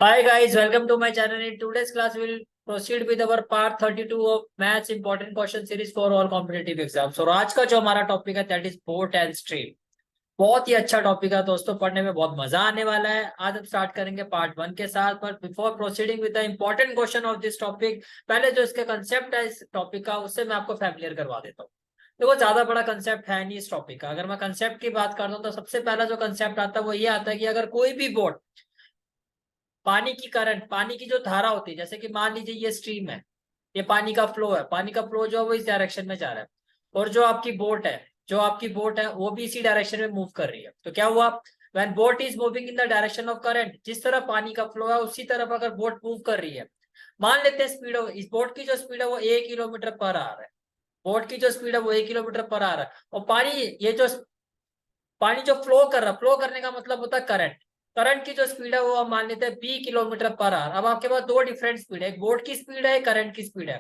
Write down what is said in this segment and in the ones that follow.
Hi guys, welcome to my channel. In today's class, we will proceed with our part 32 of Maths Important Question Series for all competitive exams. और आज का जो हमारा topic है that is boat and stream. बहुत ही अच्छा topic है दोस्तों, पढ़ने में बहुत मजा आने वाला है। आज हम स्टार्ट करेंगे पार्ट 1 के साथ, but before proceeding with the important question of this topic, पहले जो इसके कंसेप्ट है इस टॉपिक का उससे मैं आपको फैमिलियर करवा देता हूँ। देखो, ज्यादा बड़ा कंसेप्ट है नहीं इस टॉपिक का। अगर मैं कंसेप्ट की बात करता हूँ तो सबसे पहला जो कंसेप्ट आता है वो ये आता है कि अगर कोई भी बोट पानी की करंट, पानी की जो धारा होती है, जैसे कि मान लीजिए ये स्ट्रीम है, ये पानी का फ्लो है, पानी का फ्लो जो है वो इस डायरेक्शन में जा रहा है, और जो आपकी बोट है वो भी इसी डायरेक्शन में मूव कर रही है। तो क्या हुआ, when boat is moving in the direction of current, जिस तरफ पानी का फ्लो है उसी तरफ अगर बोट मूव कर रही है, मान लेते हैं स्पीड इस बोट की जो स्पीड है वो 1 किलोमीटर पर आवर है। बोट की जो स्पीड है वो 1 किलोमीटर पर आवर है, और पानी जो फ्लो कर रहा है, फ्लो करने का मतलब होता है करंट। करंट की जो स्पीड है वो हम मान लेते हैं 20 किलोमीटर पर आवर। अब आपके पास दो डिफरेंट स्पीड है, एक बोट की स्पीड है, एक करंट की स्पीड है।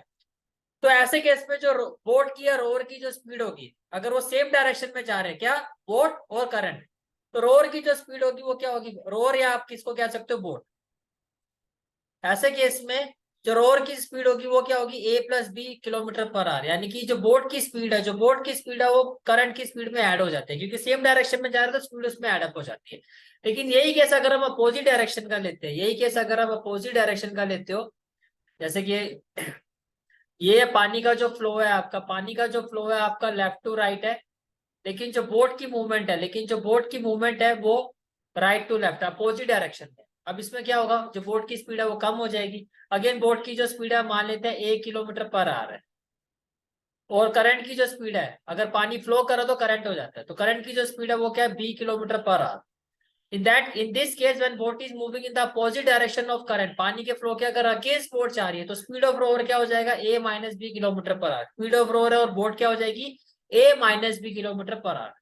तो ऐसे केस में जो बोट की या रोवर की जो स्पीड होगी, अगर वो सेम डायरेक्शन में जा रहे हैं, क्या, बोट और करंट, तो रोवर की जो स्पीड होगी वो क्या होगी, रोवर, या आप किसको कह सकते हो, बोट। ऐसे केस में जो रोवर की स्पीड होगी वो क्या होगी, A+B किलोमीटर पर आवर, यानी कि जो बोट की स्पीड है वो करंट की स्पीड में ऐड हो जाती है, क्योंकि सेम डायरेक्शन में जा रहे हैं तो स्पीड उसमें ऐड अप हो जाती है। लेकिन यही केस अगर हम अपोजिट डायरेक्शन का लेते हैं, जैसे कि ये पानी का जो फ्लो है आपका लेफ्ट टू राइट है, लेकिन जो बोट की मूवमेंट है वो right to left, opposite direction में। अब इसमें क्या होगा, जो बोट की स्पीड है वो कम हो जाएगी। अगेन बोट की जो स्पीड है मान लेते हैं 1 किलोमीटर पर आवर है, और करंट की जो स्पीड है, अगर पानी फ्लो करा तो करंट हो जाता है, तो करंट की जो स्पीड है वो क्या है, 20 kilometre per hour. In this case when boat is moving in the opposite direction of current, पानी के फ्लो के अगर अगेंस्ट बोट जा रही है, तो स्पीड ऑफ रोवर क्या हो जाएगा, A-B kilometre per our. Speed of rover है और बोट क्या हो जाएगी, A-B किलोमीटर पर आवर।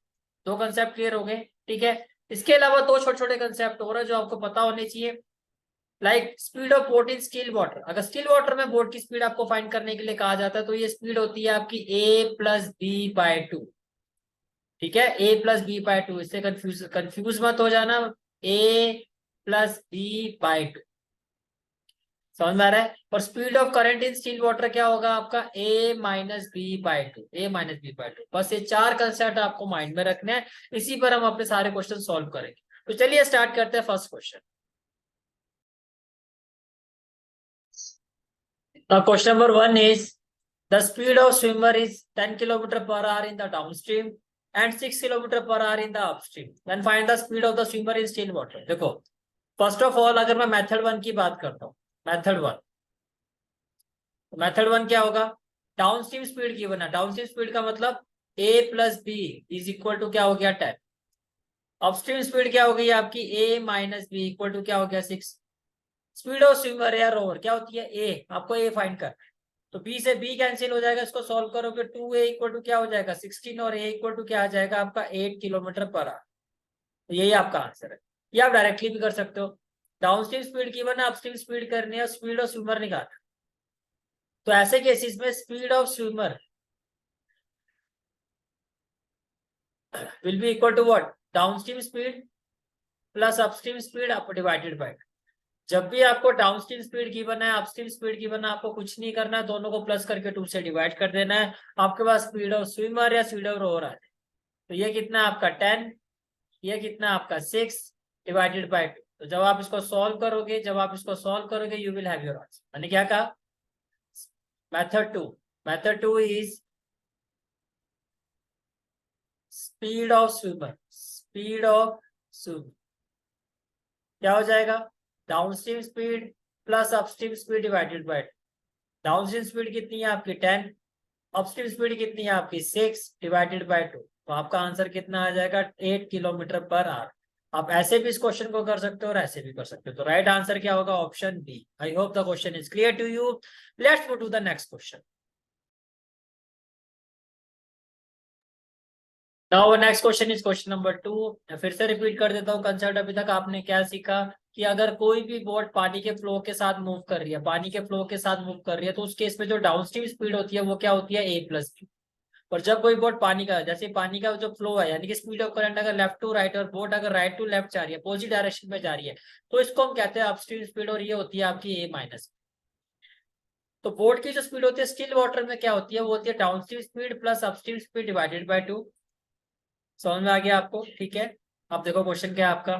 दो कंसेप्ट क्लियर हो गए, ठीक है। इसके अलावा दो छोटे छोटे कंसेप्ट और है जो आपको पता होने चाहिए, like speed of boat in still water. अगर स्टिल वाटर में बोट की स्पीड आपको फाइंड करने के लिए कहा जाता है तो ये स्पीड होती है आपकी A+B/2। ठीक है, A+B/2, इससे कंफ्यूज मत हो जाना। A+B/2, समझ में आ रहा है। और speed of current in still water क्या होगा आपका, A-B/2। बस ये चार कंसेप्ट आपको माइंड में रखने हैं, इसी पर हम अपने सारे क्वेश्चन सॉल्व करेंगे। तो चलिए स्टार्ट करते हैं first question. Question number 1 is, the speed of swimmer is 10 kilometre per hour in the downstream and 6 kilometre per hour in the upstream, then find the speed of the swimmer in still water. देखो, first of all अगर मैं method 1 की बात करता हूँ, method 1 क्या होगा, downstream speed given है। डाउनस्ट्रीम स्पीड का मतलब A+B=, क्या हो गया, 10। अपस्ट्रीम स्पीड क्या हो गई आपकी, A-B क्या हो गया, 6। स्पीड ऑफ स्विमर या रोवर क्या होती है, A, आपको A फाइंड करना है। तो B से B कैंसिल हो जाएगा, इसको सॉल्व करोगे 2A क्या हो जाएगा, 16, और A क्या आ जाएगा आपका, 8 किलोमीटर पर आवर। तो यही आपका आंसर है। ये आप डायरेक्टली भी कर सकते हो। डाउनस्ट्रीम स्पीड गिवन है, अपस्ट्रीम स्पीड करनी है, स्पीड ऑफ स्विमर निकालना। तो ऐसे केसेस में speed of swimmer will be equal to what, downstream speed plus upstream speed आप डिवाइडेड बाय। जब भी आपको डाउनस्ट्रीम स्पीड गिवन है, अपस्ट्रीम स्पीड गिवन है, आपको कुछ नहीं करना है, दोनों को प्लस करके 2 से डिवाइड कर देना है। आपके पास स्पीड ऑफ स्विमर या स्पीड ऑफ रोवर आ जाए। तो ये कितना आपका 10, ये कितना आपका 6 डिवाइडेड बाय 2। तो जब आप इसको सॉल्व करोगे you will have your answer. मैंने क्या कहा, method 2 is speed of swimmer क्या हो जाएगा, downstream speed plus upstream speed divided by. Downstream speed कितनी है आपकी 10, अपस्ट्रीम स्पीड कितनी है आपकी 6 डिवाइडेड बाय 2। तो आपका आंसर कितना आ जाएगा, 8 किलोमीटर पर आवर। आप ऐसे भी इस क्वेश्चन को कर सकते हो और ऐसे भी कर सकते हो। तो राइट आंसर क्या होगा, option B. I hope the question is clear to you. Let's move to the next question. Now next question is question number 2। फिर से रिपीट कर देता हूँ कंसेप्ट। अभी तक आपने क्या सीखा कि अगर कोई भी बोट पानी के फ्लो के साथ मूव कर रही है, तो उस केस में जो डाउनस्ट्रीम स्पीड होती है वो क्या होती है, A+B। और जब कोई बोट पानी का, जैसे पानी का जो फ्लो है, यानी कि स्पीड ऑफ करंट अगर लेफ्ट टू राइट और बोट अगर राइट टू लेफ्ट जा रही है, अपोजिट डायरेक्शन में जा रही है, तो इसको हम कहते हैं अपस्ट्रीम स्पीड, और ये होती है आपकी ए माइनस। तो बोट की जो स्पीड होती है स्टिल वाटर में क्या होती है, वो होती है downstream speed plus upstream speed divided by 2। समझ में आ गया आपको? ठीक है, अब देखो क्वेश्चन क्या है आपका।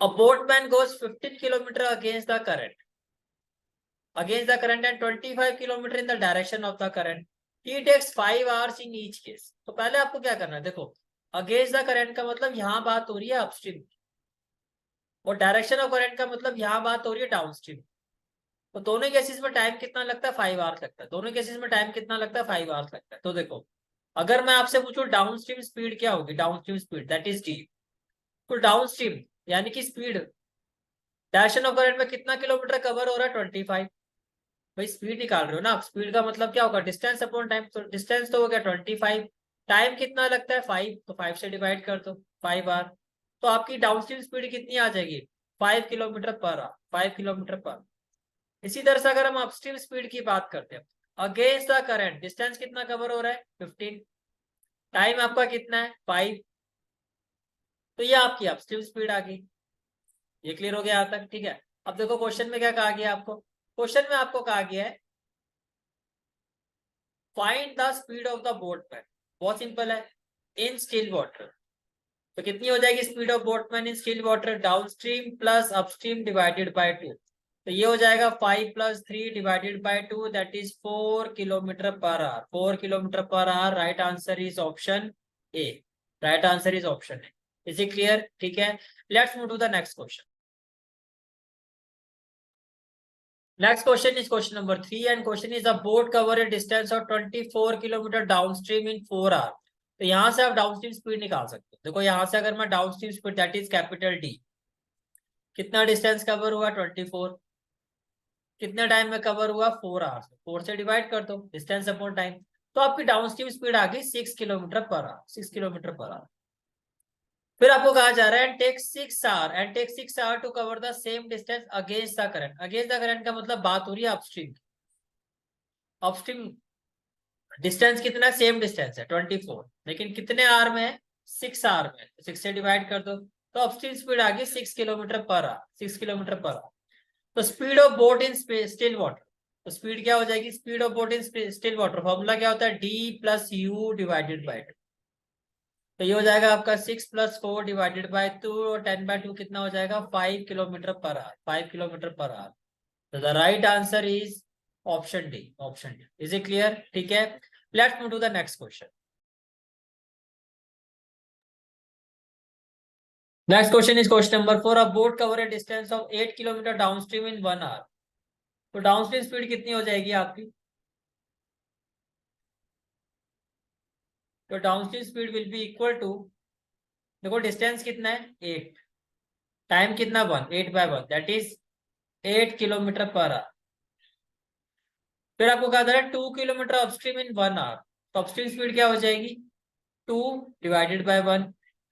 A boatman goes 15 kilometre against the current and 25 kilometer in the direction of the current. He takes 5 hours in each case. तो पहले आपको क्या करना है, देखो अगेंस्ट द करंट का मतलब यहाँ बात हो रही है अपस्ट्रीम, और डायरेक्शन ऑफ करंट का मतलब यहाँ बात हो रही है डाउनस्ट्रीम। तो दोनों केसेस में टाइम कितना लगता है, 5 आवर्स लगता है। दोनों केसेस में टाइम कितना लगता है, 5 आवर्स लगता है। तो देखो अगर मैं आपसे पूछूं डाउनस्ट्रीम स्पीड क्या होगी, downstream speed that is D. तो डाउनस्ट्रीम यानी कि स्पीड डायरेक्शन ऑफ करंट में कितना किलोमीटर कवर हो रहा है, 25। भाई स्पीड निकाल रहे हो ना, स्पीड का मतलब क्या होगा, डिस्टेंस अपॉन टाइम। तो डिस्टेंस तो हो गया 25, टाइम कितना लगता है 5, तो 5 से डिवाइड कर दो 5 आवर। तो आपकी डाउनस्ट्रीम स्पीड कितनी आ जाएगी, 5 किलोमीटर पर आवर, 5 किलोमीटर पर। इसी तरह से अगर हम अपस्ट्रीम स्पीड की बात करते हैं, अगेंस्ट द करंट डिस्टेंस कितना कवर हो रहा है, 15, टाइम आपका कितना है 5, तो ये आपकी अपस्ट्रीम स्पीड आ गई। ये क्लियर हो गया यहाँ तक? ठीक है, अब देखो क्वेश्चन में क्या कहा गया आपको। क्वेश्चन में आपको कहा गया है find the speed of the boatman. बहुत सिंपल है, इन स्टिल वाटर। तो कितनी हो जाएगी speed of boatman in still water, downstream plus upstream divided by 2। तो ये हो जाएगा 5 + 3 divided by 2, that is 4 kilometre per our. 4 kilometre per our, right answer is option A. Right answer is option A. Is it clear? ठीक है, let's move to the next question. Next question is question number 3, and question is a boat cover a distance of 24 kilometre downstream in 4 hour. तो यहाँ से आप downstream speed निकाल सकते हो। देखो यहाँ से अगर मैं downstream speed that is capital D, कितना डिस्टेंस कवर हुआ 24, कितने टाइम में कवर हुआ 4 आवर्स, 4 से डिवाइड कर दो डिस्टेंस अपॉन टाइम। तो आपकी डाउनस्ट्रीम स्पीड आ गई 6 kilometre per hour, 6 kilometre per our. फिर आपको कहा जा रहा है and take 6 hour to cover the same distance against the current. Against the current का मतलब बात हो रही है अपस्ट्रीम। अपस्ट्रीम डिस्टेंस कितना, सेम डिस्टेंस है 24, लेकिन कितने आवर में है, 6 आवर में। 6 से डिवाइड कर दो, तो अपस्ट्रीम स्पीड आ गई 6 kilometre per hour, 6 kilometre per hour. तो speed of boat in still water, तो स्पीड क्या हो जाएगी, speed of boat in still water formula क्या होता है, D plus U divided by 2। तो ये हो जाएगा आपका 6 + 4 डिवाइडेड बाई 2, और 10/2 कितना हो जाएगा, 5 kilometre per hour, 5 kilometre per hour. तो the right answer is option D, option D. Is it clear? ठीक है, let's move to the next question. Next question is question number 4, a boat cover a distance of 8 kilometre downstream in 1 hour. तो downstream speed कितनी हो जाएगी आपकी, तो downstream speed will be equal to, देखो distance कितना है 8, टाइम कितना 1, 8/1 that is 8 kilometre per our. फिर आपको कहा जा रहा है 2 किलोमीटर अपस्ट्रीम इन 1 आवर। तो अपस्ट्रीम स्पीड क्या हो जाएगी, 2 divided by 1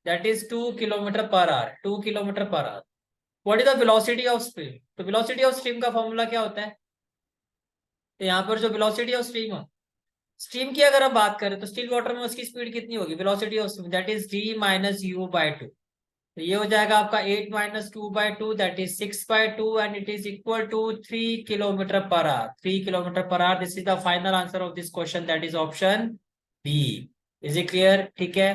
that is 2 kilometre per our, 2 kilometre per our. What is the velocity of stream. तो वेलोसिटी ऑफ स्ट्रीम का फॉर्मूला क्या होता है, तो यहाँ पर जो वेलोसिटी ऑफ स्ट्रीम हो, स्ट्रीम की अगर हम बात करें तो स्टिल वाटर में उसकी स्पीड कितनी होगी, velocity of stream that is D minus U by 2। तो ये हो जाएगा आपका 8 - 2/2 that is 6/2, and it is equal to 3 kilometre per hour, 3 kilometre per hour. This is the final answer of this question that is option B. Is it clear? ठीक है,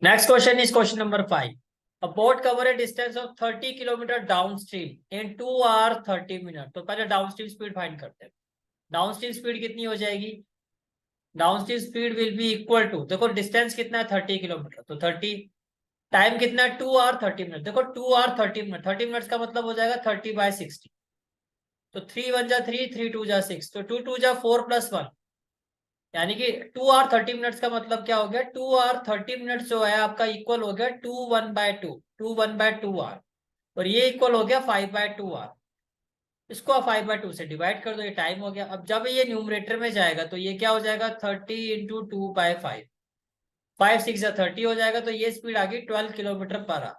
next question is question number 5, a boat cover a distance of 30 kilometre downstream in 2 hour 30 minute. तो पहले downstream speed find करते हैं। Downstream speed कितनी हो जाएगी, downstream speed will be equal to, देखो डिस्टेंस कितना है 30 किलोमीटर, तो 30, टाइम कितना है 2 आवर 30 मिनट। देखो 2 आवर 30 मिनट, 30 मिनट्स का मतलब हो जाएगा 30/60। तो 3 × 1 = 3, 3 × 2 = 6, तो 2 × 2 = 4 + 1, यानी कि 2 आवर 30 मिनट्स का मतलब क्या हो गया, 2 आवर 30 मिनट्स जो है आपका इक्वल हो गया 2 1/2 आवर, और ये इक्वल हो गया 5/2 आवर। इसको आप 5/2 से डिवाइड कर दो, ये टाइम हो गया। अब जब ये न्यूमरेटर में जाएगा तो ये क्या हो जाएगा, 30 × 2/5, 5 6 या 30 हो जाएगा। तो ये स्पीड आ गई 12 किलोमीटर पर आवर।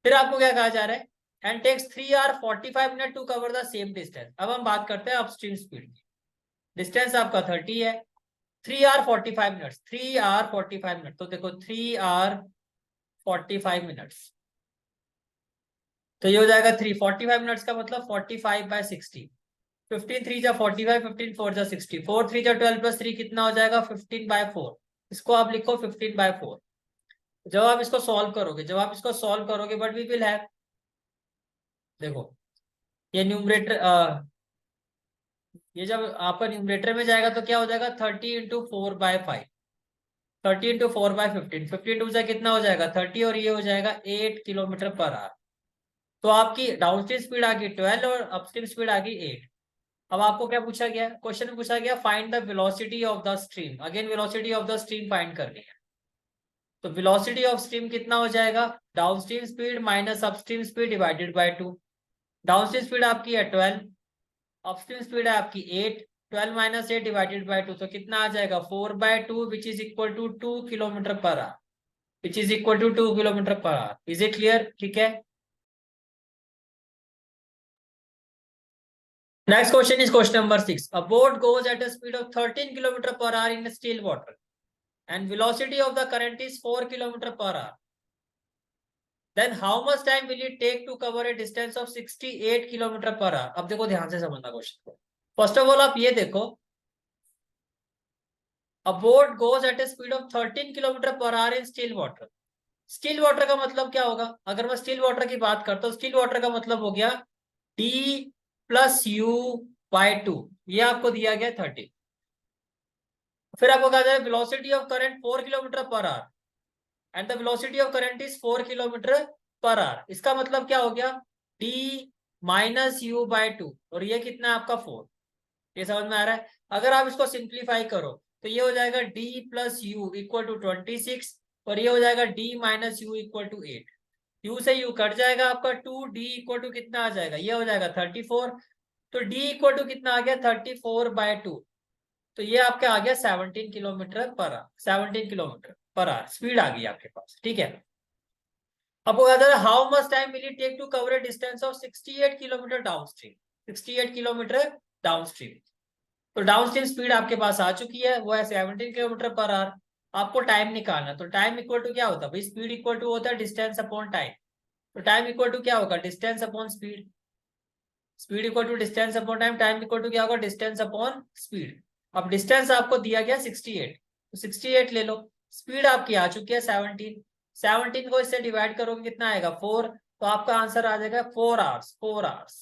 फिर आपको क्या कहा जा रहा है, and takes 3 hours 45 minutes to cover the same distance. अब हम बात करते हैं अपस्ट्रीम स्पीड की. डिस्टेंस आपका 30 है, 3 hours 45 minutes, 3 hours 45 minutes. तो देखो 3 hours 45 minutes, तो ये हो जाएगा 345 मिनट्स का मतलब 45/60. 15 3 जा 45, 15 4 जा 60, 4 3 जा 12 + 3 कितना हो जाएगा 15/4. इसको आप लिखो 15/4. जब आप इसको सॉल्व करोगे बट वी विल हैव, देखो ये न्यूमरेटर, ये जब आपका न्यूमरेटर में जाएगा तो क्या हो जाएगा 30 × 4/5, 30 × 4/15, 15 2 से कितना हो जाएगा 30 और ये हो जाएगा 8 km/h. तो आपकी डाउनस्ट्रीम स्पीड आ गई 12 और अपस्ट्रीम स्पीड आ गई 8. अब आपको क्या पूछा गया, क्वेश्चन में पूछा गया find the velocity of the stream. Again velocity of the stream find करनी है. तो वेलोसिटी ऑफ स्ट्रीम कितना हो जाएगा, downstream speed minus upstream speed divided by 2. Downstream speed आपकी है 12, अपस्ट्रीम स्पीड है आपकी 8, 12 - 8 डिवाइडेड बाय 2, तो कितना आ जाएगा 4/2 which is equal to 2 km/h, which is equal to 2 km/h. Is it clear? ठीक है. Next question is question number 6. A boat goes at a speed of 13 km/h in still water and velocity of the current is 4 km/h. Then how much time will it take to cover a distance of 68 km/h? अब देखो ध्यान से समझना question को. First of all आप ये देखो, a boat goes at a speed of 13 km/h in still water. Still water का मतलब क्या होगा, अगर मैं स्टिल वाटर की बात करता हूँ, स्टिल वाटर का मतलब हो गया d + u/2. ये आपको दिया गया 30. फिर आपको कहा जाए velocity of current 4 km/h and the velocity of current is 4 km/h. इसका मतलब क्या हो गया d - u/2 और ये कितना है आपका 4. ये समझ में आ रहा है. अगर आप इसको सिंप्लीफाई करो तो ये हो जाएगा d + u = 26 और ये हो जाएगा d - u = 8. u से u कट जाएगा आपका 2d = कितना आ जाएगा, ये हो जाएगा 34. तो d = कितना आ गया 34/2. तो ये आपका आ गया 17 km/h, 17 km/h स्पीड आ गई आपके पास. ठीक है. अब how much time will it take to cover a distance of 68 km downstream. 68 km downstream. तो डाउनस्ट्रीम स्पीड आपके पास आ चुकी है, वो है 17 km/h. आपको टाइम निकालना, तो टाइम इक्वल टू क्या होता है भाई, स्पीड इक्वल टू होता है डिस्टेंस अपॉन टाइम. तो टाइम इक्वल टू क्या होगा, distance upon speed. Speed equal to distance upon time, time equal to क्या होगा, डिस्टेंस अपॉन स्पीड. अब डिस्टेंस आपको दिया गया 68, तो 68 ले लो. स्पीड आपकी आ चुकी है 17, 17 को इससे डिवाइड करोगे कितना आएगा 4, तो आपका आंसर आ जाएगा 4 hours, 4 hours.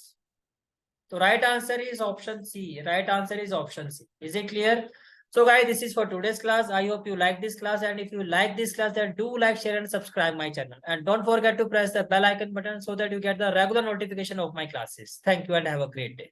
तो right answer is option C, right answer is option C. Is it clear? So guys, this is for today's class. I hope you like this class, and if you like this class, then do like, share and subscribe my channel, and don't forget to press the bell icon button so that you get the regular notification of my classes. Thank you and have a great day.